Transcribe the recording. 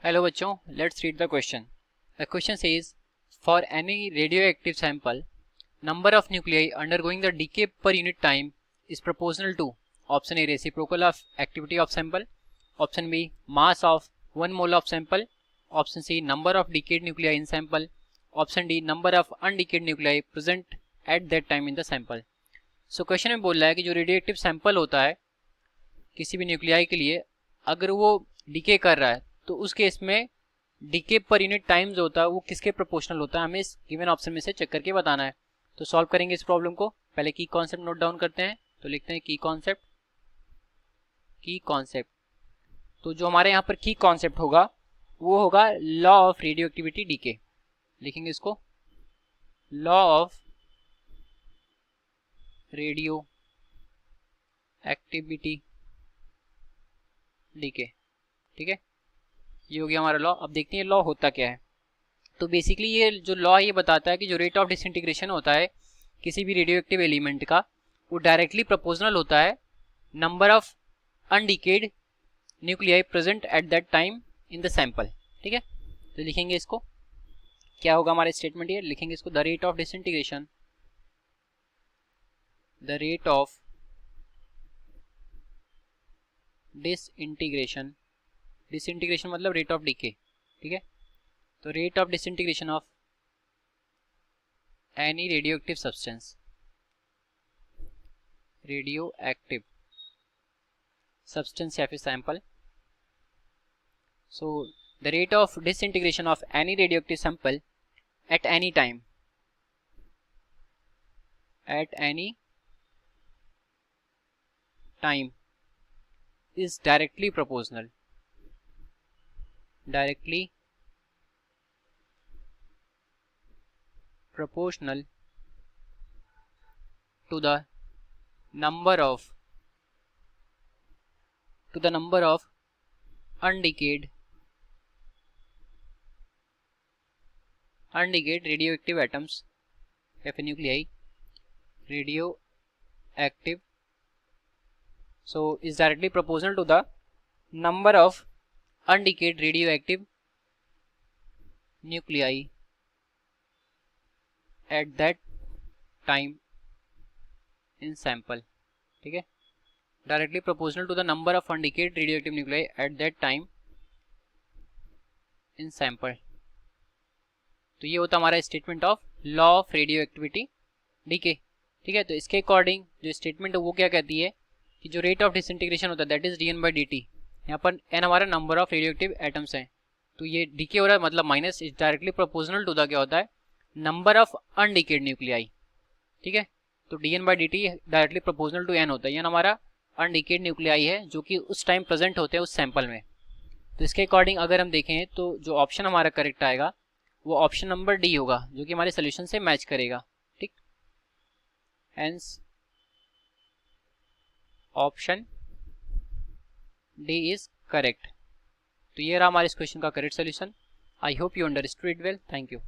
Hello बच्चों, let's read the question. The question says for any radioactive sample number of nuclei undergoing the decay per unit time is proportional to option A reciprocal of activity of sample, option B mass of 1 mole of sample, option C number of decayed nuclei in sample, option D number of undecayed nuclei present at that time in the sample. So question में बोल रहा है कि जो radioactive sample होता है किसी भी न्यूक्लियाई के लिए, अगर वो डिके कर रहा है तो उस केस में डिके पर यूनिट टाइम जो होता है वो किसके प्रोपोर्शनल होता है, हमें इस गिवन ऑप्शन में से चेक करके बताना है. तो सॉल्व करेंगे इस प्रॉब्लम को. पहले की कॉन्सेप्ट नोट डाउन करते हैं. तो लिखते हैं की कॉन्सेप्ट. तो जो हमारे यहाँ पर की कॉन्सेप्ट होगा वो होगा law of radioactivity decay. लिखेंगे इसको law of radioactivity decay. ठीक है, ये हो गया हमारा लॉ. अब देखते हैं लॉ होता क्या है. तो बेसिकली ये जो लॉ है ये बताता है कि जो रेट ऑफ डिसइंटीग्रेशन होता है किसी भी रेडियो एक्टिव एलिमेंट का वो डायरेक्टली प्रोपोर्शनल होता है number of undecayed nuclei present at that time in the sample. ठीक है, तो लिखेंगे इसको क्या होगा हमारा स्टेटमेंट. ये लिखेंगे इसको the rate of disintegration disintegration मतलब रेट ऑफ डीके. ठीक है, तो rate of disintegration of any radioactive substance या फिर sample. So the rate of disintegration of any radioactive sample at any time is directly proportional to the number of undecayed radioactive atoms या फिर nuclei radioactive. So is directly proportional to the number of undecayed radioactive nuclei at that time in sample. ठीक है, directly proportional to the number of undecayed radioactive nuclei at that time in sample. तो ये होता हमारा statement of law of radioactivity decay. ठीक है, तो इसके अकॉर्डिंग जो स्टेटमेंट है वो क्या कहती है कि जो रेट ऑफ डिसइंटीग्रेशन होता है that is dn by dt. यहाँ पर n हमारा नंबर ऑफ रेडियोएक्टिव एटम्स हैं, तो ये डीके हो रहा है मतलब minus is directly proportional to the क्या होता है नंबर ऑफ अनडिकेड न्यूक्लियाई. ठीक है, तो dn by dt directly proportional to n होता है. ये हमारा अनडिकेड न्यूक्लियाई है जो कि उस टाइम प्रेजेंट होते हैं उस सैंपल में. तो इसके अकॉर्डिंग अगर हम देखें तो जो ऑप्शन हमारा करेक्ट आएगा वो ऑप्शन नंबर डी होगा जो कि हमारे सोल्यूशन से मैच करेगा. ठीक, hence option D is correct. तो ये रहा हमारे इस क्वेश्चन का correct solution. I hope you understood it well. Thank you.